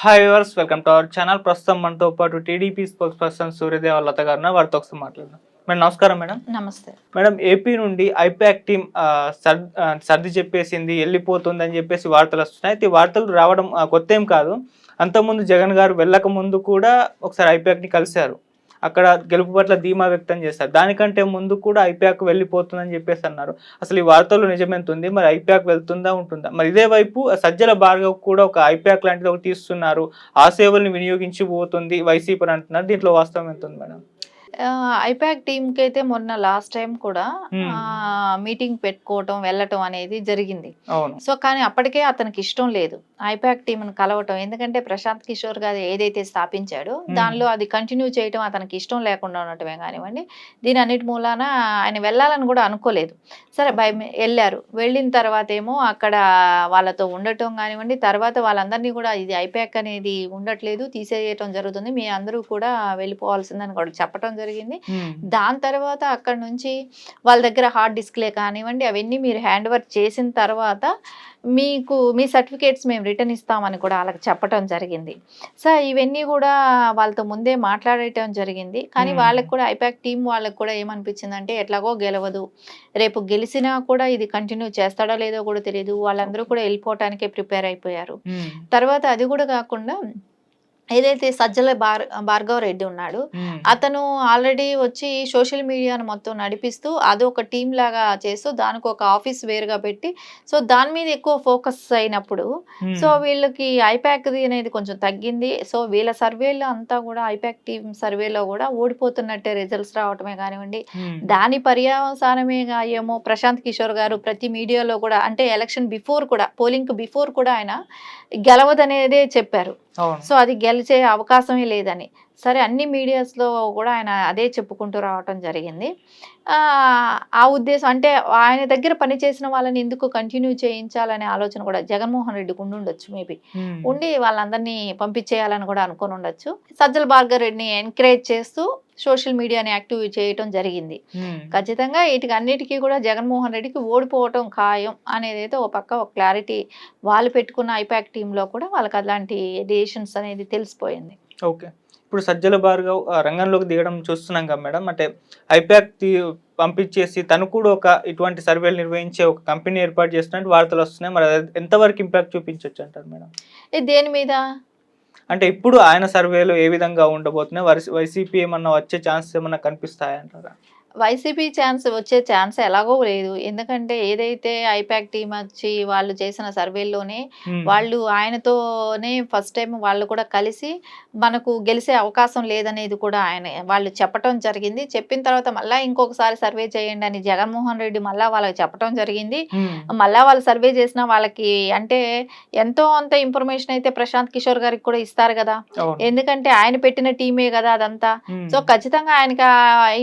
Hi viewers, welcome to our channel. ప్రస్తుతం మనతో పాటు టీడీపీ స్పోక్స్ పర్సన్ సూర్యదేవ లత గారు ఉన్నారు. వారితో ఒకసారి మాట్లాడదాం. మేడం నమస్కారం. మేడం నమస్తే. మేడం ఏపీ నుండి ఐపాక్ టీం సర్ది చెప్పేసింది, వెళ్ళిపోతుంది అని చెప్పేసి వార్తలు వస్తున్నాయి. అయితే ఈ వార్తలు రావడం కొత్త ఏం కాదు. అంతకుముందు జగన్ గారు వెళ్ళక ముందు కూడా ఒకసారి ఐపాక్ని కలిశారు. అక్కడ గెలుపు పట్ల ధీమా వ్యక్తం చేశారు. దానికంటే ముందు కూడా ఐపాక్ వెళ్ళిపోతుందని చెప్పేసి అన్నారు. అసలు ఈ వార్తల్లో నిజమెంత ఉంది? మరి ఐపాక్ వెళ్తుందా, ఉంటుందా? మరి ఇదే వైపు సజ్జల భార్గవ్ కూడా ఒక ఐపాక్ లాంటిది ఒకటి తీస్తున్నారు, ఆ సేవల్ని వినియోగించి పోతుంది వైసీపీ అని అంటున్నారు. దీంట్లో వాస్తవం ఎంత ఉంది మేడం? ఐపాక్ టీమ్‌కైతే మొన్న లాస్ట్ టైమ్ కూడా మీటింగ్ పెట్టుకోవటం, వెళ్ళటం అనేది జరిగింది. అవును. సో, కానీ అప్పటికే అతనికి ఇష్టం లేదు ఐపాక్ టీమ్‌ని కలవటం. ఎందుకంటే ప్రశాంత్ కిషోర్ గారు ఏదైతే స్థాపించాడో దానిలో అది కంటిన్యూ చేయటం అతనికి ఇష్టం లేకుండా ఉండటమే కానివ్వండి, దీని అన్నిటి మూలాన ఆయన వెళ్ళాలని కూడా అనుకోలేదు. సరే ఎళ్లారు. వెళ్ళిన తర్వాత ఏమో అక్కడ వాళ్ళతో ఉండటం కానివ్వండి, తర్వాత వాళ్ళందరినీ కూడా ఇది ఐపాక్ అనేది ఉండట్లేదు, తీసేయటం జరుగుతుంది, మీ అందరూ కూడా వెళ్ళిపోవాల్సిందని కూడా చెప్పటం జరిగింది. దాని తర్వాత అక్కడ నుంచి వాళ్ళ దగ్గర హార్డ్ డిస్క్లే కానివ్వండి అవన్నీ మీరు హ్యాండ్ ఓవర్ చేసిన తర్వాత మీకు మీ సర్టిఫికేట్స్ మేము రిటర్న్ ఇస్తామని కూడా వాళ్ళకి చెప్పటం జరిగింది. సో ఇవన్నీ కూడా వాళ్ళతో ముందే మాట్లాడటం జరిగింది. కానీ వాళ్ళకి కూడా ఐపాక్ టీం వాళ్ళకి కూడా ఏమనిపించిందంటే ఎట్లాగో గెలవదు, రేపు గెలిచినా కూడా ఇది కంటిన్యూ చేస్తాడో లేదో కూడా తెలియదు, వాళ్ళందరూ కూడా వెళ్ళిపోవటానికే ప్రిపేర్ అయిపోయారు. తర్వాత అది కూడా కాకుండా ఏదైతే సజ్జల భార్గవ రెడ్డి ఉన్నాడు, అతను ఆల్రెడీ వచ్చి సోషల్ మీడియాను మొత్తం నడిపిస్తూ అదొక టీం లాగా చేస్తూ దానికి ఒక ఆఫీస్ వేరుగా పెట్టి సో దాని మీద ఎక్కువ ఫోకస్ అయినప్పుడు సో వీళ్ళకి ఐపాక్ది అనేది కొంచెం తగ్గింది. సో వీళ్ళ సర్వేలో అంతా కూడా ఐపాక్ టీం సర్వేలో కూడా ఓడిపోతున్నట్టే రిజల్ట్స్ రావటమే కానివ్వండి, దాని పర్యవసానమే ఏమో ప్రశాంత్ కిషోర్ గారు ప్రతి మీడియాలో కూడా అంటే ఎలక్షన్ బిఫోర్ కూడా పోలింగ్ బిఫోర్ కూడా ఆయన గెలవదనేదే చెప్పారు. సో అది గెలిచే అవకాశమే లేదని. సరే అన్ని మీడియాస్లో కూడా ఆయన అదే చెప్పుకుంటూ రావటం జరిగింది. ఆ ఉద్దేశం అంటే ఆయన దగ్గర పనిచేసిన వాళ్ళని ఎందుకు కంటిన్యూ చేయించాలనే ఆలోచన కూడా జగన్మోహన్ రెడ్డికి ఉండొచ్చు. మేబీ ఉండి వాళ్ళందరినీ పంపించేయాలని కూడా అనుకుని ఉండొచ్చు. సజ్జల భార్గవ్ రెడ్డిని ఎంకరేజ్ చేస్తూ సోషల్ మీడియాని యాక్టివ్ చేయటం జరిగింది. ఖచ్చితంగా వీటికి అన్నిటికీ కూడా జగన్మోహన్ రెడ్డికి ఓడిపోవటం ఖాయం అనేది అయితే ఒక పక్క ఒక క్లారిటీ వాళ్ళు పెట్టుకున్న ఐపాక్ టీంలో కూడా వాళ్ళకి అలాంటి డెసిషన్స్ అనేది తెలిసిపోయింది. ఓకే. ఇప్పుడు సజ్జల భార్గవ్ రంగంలోకి దిగడం చూస్తున్నాం కదా మేడం. అంటే ఐపాక్ పంపించేసి తను కూడా ఒక ఇటువంటి సర్వేలు నిర్వహించే ఒక కంపెనీ ఏర్పాటు చేస్తున్నట్టు వార్తలు వస్తున్నాయి. మరి అది ఎంతవరకు ఇంపాక్ట్ చూపించవచ్చు అంటారు మేడం? దేని మీద అంటే ఇప్పుడు ఆయన సర్వేలు ఏ విధంగా ఉండబోతున్నాయి? వైసీపీ ఏమన్నా వచ్చే ఛాన్సెస్ ఏమన్నా కనిపిస్తాయంటారా? వైసీపీ వచ్చే ఛాన్స్ ఎలాగో లేదు. ఎందుకంటే ఏదైతే ఐపాక్ టీం వచ్చి వాళ్ళు చేసిన సర్వేలోనే వాళ్ళు ఆయనతోనే ఫస్ట్ టైం వాళ్ళు కూడా కలిసి మనకు గెలిచే అవకాశం లేదనేది కూడా వాళ్ళు చెప్పటం జరిగింది. చెప్పిన తర్వాత మళ్ళీ ఇంకొకసారి సర్వే చేయండి అని జగన్మోహన్ రెడ్డి మళ్ళీ వాళ్ళకి చెప్పటం జరిగింది. మళ్ళీ వాళ్ళు సర్వే చేసిన వాళ్ళకి అంటే ఎంతో అంత ఇన్ఫర్మేషన్ అయితే ప్రశాంత్ కిషోర్ గారికి కూడా ఇస్తారు కదా, ఎందుకంటే ఆయన పెట్టిన టీమే కదా అదంతా. సో ఖచ్చితంగా ఆయనకి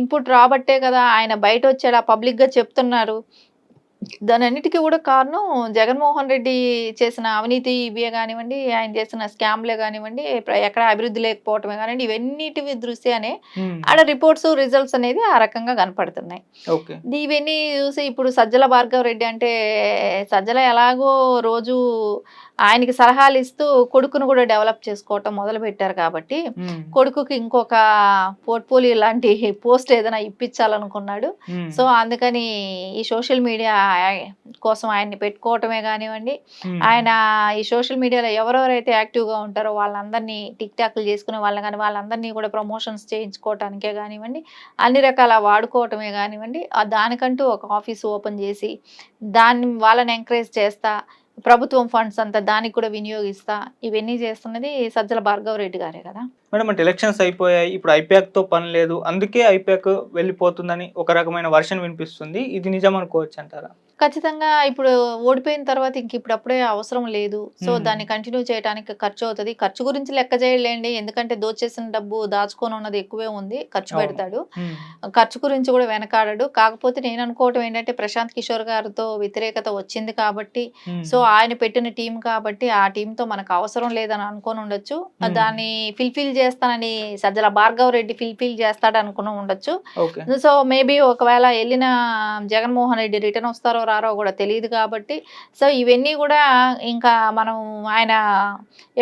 ఇన్పుట్ రాబట్టే కదా ఆయన బయట వచ్చాడు, పబ్లిక్ గా చెప్తున్నారు. దాని అన్నిటికీ కూడా కారణం జగన్మోహన్ రెడ్డి చేసిన అవినీతి ఇవే కానివ్వండి, ఆయన చేసిన స్కామ్లే కానివ్వండి, ఎక్కడ అభివృద్ధి లేకపోవటమే కానివ్వండి, ఇవన్నిటి దృష్ట్యానే ఆడ రిపోర్ట్స్ రిజల్ట్స్ అనేది ఆ రకంగా కనపడుతున్నాయి. ఇవన్నీ చూసి ఇప్పుడు సజ్జల భార్గవ రెడ్డి అంటే సజ్జల ఎలాగో రోజు ఆయనకి సలహాలు ఇస్తూ కొడుకును కూడా డెవలప్ చేసుకోవటం మొదలు పెట్టారు కాబట్టి కొడుకుకి ఇంకొక పోర్ట్ఫోలియో లాంటి పోస్ట్ ఏదైనా ఇప్పించాలనుకున్నాడు. సో అందుకని ఈ సోషల్ మీడియా కోసం ఆయన్ని పెట్టుకోవటమే కానివ్వండి, ఆయన ఈ సోషల్ మీడియాలో ఎవరెవరైతే యాక్టివ్గా ఉంటారో వాళ్ళందరినీ టిక్ టాక్లు చేసుకునే వాళ్ళని కానీ వాళ్ళందరినీ కూడా ప్రమోషన్స్ చేయించుకోవటానికే కానివ్వండి, అన్ని రకాల వాడుకోవటమే కానివ్వండి, దానికంటూ ఒక ఆఫీస్ ఓపెన్ చేసి వాళ్ళని ఎంకరేజ్ చేస్తా, ప్రభుత్వం ఫండ్స్ అంతా దానికి కూడా వినియోగిస్తా, ఇవన్నీ చేస్తున్నది సజ్జల భార్గవ రెడ్డి గారే కదా మేడం. అంటే ఎలక్షన్స్ అయిపోయాయి, ఇప్పుడు ఐపాక్తో పని లేదు, అందుకే ఐపాక్ వెళ్ళిపోతుందని ఒక రకమైన వర్షన్ వినిపిస్తుంది. ఇది నిజం అనుకోవచ్చు అంటారా? ఖచ్చితంగా ఇప్పుడు ఓడిపోయిన తర్వాత ఇప్పుడప్పుడే అవసరం లేదు. సో దాన్ని కంటిన్యూ చేయడానికి ఖర్చు అవుతుంది. ఖర్చు గురించి లెక్క చేయలేండి, ఎందుకంటే దోచేసిన డబ్బు దాచుకొని ఉన్నది ఎక్కువే ఉంది, ఖర్చు పెడతాడు. ఖర్చు గురించి కూడా వెనకాడడు. కాకపోతే నేను అనుకోవటం ఏంటంటే ప్రశాంత్ కిషోర్ గారితో వ్యతిరేకత వచ్చింది కాబట్టి, సో ఆయన పెట్టిన టీం కాబట్టి ఆ టీంతో మనకు అవసరం లేదని అనుకొని ఉండొచ్చు. దాన్ని ఫిల్ఫిల్ చేస్తానని సజ్జల భార్గవ రెడ్డి ఫిల్ఫిల్ చేస్తాడు అనుకుని ఉండొచ్చు. సో మేబీ ఒకవేళ వెళ్ళిన జగన్మోహన్ రెడ్డి రిటర్న్ వస్తారో రారో కూడా తెలియదు కాబట్టి సో ఇవన్నీ కూడా ఇంకా మనం ఆయన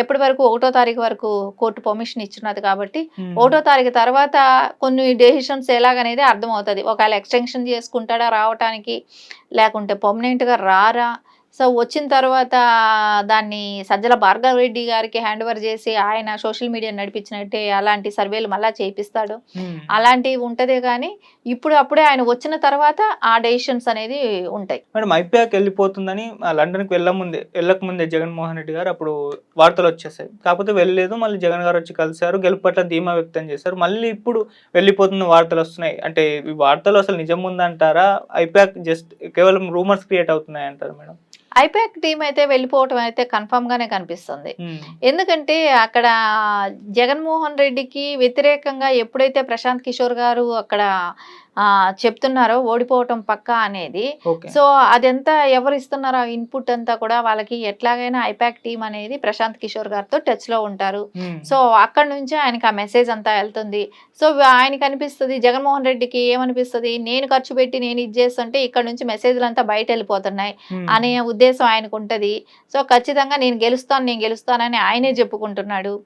ఎప్పటి వరకు 1వ తారీఖు వరకు కోర్టు పర్మిషన్ ఇచ్చినది కాబట్టి 1వ తారీఖు తర్వాత కొన్ని డెసిషన్స్ ఎలాగనేది అర్థమవుతుంది. ఒకవేళ ఎక్స్టెన్షన్ చేసుకుంటాడా రావటానికి, లేకుంటే పర్మనెంట్గా రారా. సో వచ్చిన తర్వాత దాన్ని సజ్జల భార్గవ రెడ్డి గారికి హ్యాండ్ ఓవర్ చేసి ఆయన సోషల్ మీడియా నడిపించినట్టే అలాంటి సర్వేలు మళ్ళీ చేయిస్తాడు, అలాంటివి ఉంటదే కానీ అప్పుడే ఆయన వచ్చిన తర్వాత ఆ డెసిషన్స్ అనేది ఉంటాయి. మేడం ఐపాక్ వెళ్ళిపోతుందని లండన్కి వెళ్ళకముందే జగన్మోహన్ రెడ్డి గారు అప్పుడు వార్తలు వచ్చేసాయి. కాకపోతే వెళ్ళలేదు, మళ్ళీ జగన్ గారు వచ్చి కలిశారు, గెలుపు పట్ల ధీమా వ్యక్తం చేశారు. మళ్ళీ ఇప్పుడు వెళ్ళిపోతున్న వార్తలు వస్తున్నాయి. అంటే ఈ వార్తలు అసలు నిజం ఉందంటారా, ఐపాక్ జస్ట్ కేవలం రూమర్స్ క్రియేట్ అవుతున్నాయి అంటారు మేడం? ఐపాక్ టీం అయితే వెళ్ళిపోవటం అయితే కన్ఫామ్ గానే కనిపిస్తుంది. ఎందుకంటే అక్కడ జగన్మోహన్ రెడ్డికి వ్యతిరేకంగా ఎప్పుడైతే ప్రశాంత్ కిషోర్ గారు అక్కడ చెప్తున్నారో ఓడిపోవటం పక్కా అనేది, సో అదంతా ఎవరు ఇస్తున్నారో ఆ ఇన్పుట్ అంతా కూడా వాళ్ళకి ఎట్లాగైనా ఐపాక్ టీం అనేది ప్రశాంత్ కిషోర్ గారితో టచ్ లో ఉంటారు. సో అక్కడ నుంచి ఆయనకి ఆ మెసేజ్ అంతా వెళ్తుంది. సో ఆయనకి అనిపిస్తుంది, జగన్మోహన్ రెడ్డికి ఏమనిపిస్తుంది, నేను ఖర్చు పెట్టి నేను ఇది చేస్తుంటే ఇక్కడ నుంచి మెసేజ్లు అంతా బయట వెళ్ళిపోతున్నాయి అనే ఉద్దేశం ఆయనకు ఉంటది. సో ఖచ్చితంగా నేను గెలుస్తానని ఆయనే చెప్పుకుంటున్నాడు.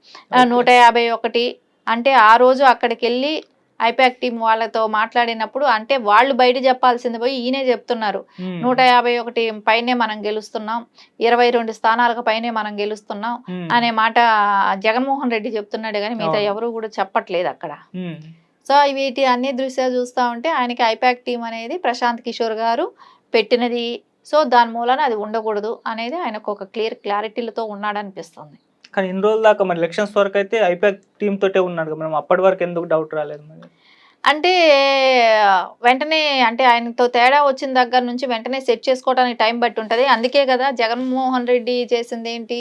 151 అంటే ఆ రోజు అక్కడికి వెళ్ళి ఐపాక్ టీం వాళ్ళతో మాట్లాడినప్పుడు అంటే వాళ్ళు బయట చెప్పాల్సింది పోయి ఈయనే చెప్తున్నారు, 151 పైనే మనం గెలుస్తున్నాం, 22 స్థానాలకు పైనే మనం గెలుస్తున్నాం అనే మాట జగన్మోహన్ రెడ్డి చెప్తున్నాడు కానీ మిగతా ఎవరు కూడా చెప్పట్లేదు అక్కడ. సో వీటి అన్ని దృశ్యాలు చూస్తూ ఉంటే ఆయనకి ఐపాక్ టీం అనేది ప్రశాంత్ కిషోర్ గారు పెట్టినది. సో దాని మూలన అది ఉండకూడదు అనేది ఆయనకు ఒక క్లారిటీలతో ఉన్నాడనిపిస్తుంది. కానీ ఇన్ని రోజుల దాకా మరి ఎలక్షన్స్ వరకు అయితే ఐపాక్ టీమ్ తోటే ఉన్నాడు మనం, అప్పటి వరకు ఎందుకు డౌట్ రాలేదు మరి? అంటే వెంటనే అంటే ఆయనతో తేడా వచ్చిన దగ్గర నుంచి వెంటనే సెట్ చేసుకోవడానికి టైం బట్టి ఉంటుంది. అందుకే కదా జగన్మోహన్ రెడ్డి చేసింది ఏంటి,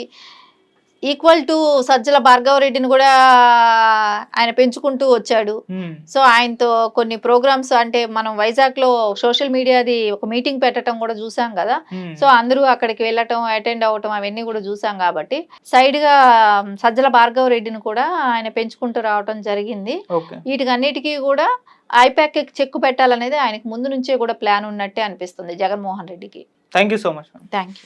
ఈక్వల్ టు సజ్జల భార్గవ రెడ్డిని కూడా ఆయన పెంచుకుంటూ వచ్చాడు. సో ఆయనతో కొన్ని ప్రోగ్రామ్స్ అంటే మనం వైజాగ్ లో సోషల్ మీడియాది ఒక మీటింగ్ పెట్టడం కూడా చూసాం కదా. సో అందరూ అక్కడికి వెళ్ళటం, అటెండ్ అవ్వటం అవన్నీ కూడా చూసాం కాబట్టి సైడ్ గా సజ్జల భార్గవ రెడ్డిని కూడా ఆయన పెంచుకుంటూ రావటం జరిగింది. వీటికన్నిటికీ కూడా ఐపాక్ చెక్కు పెట్టాలనేది ఆయనకు ముందు నుంచే కూడా ప్లాన్ ఉన్నట్టే అనిపిస్తుంది జగన్మోహన్ రెడ్డికి. Thank you so much. Thank you.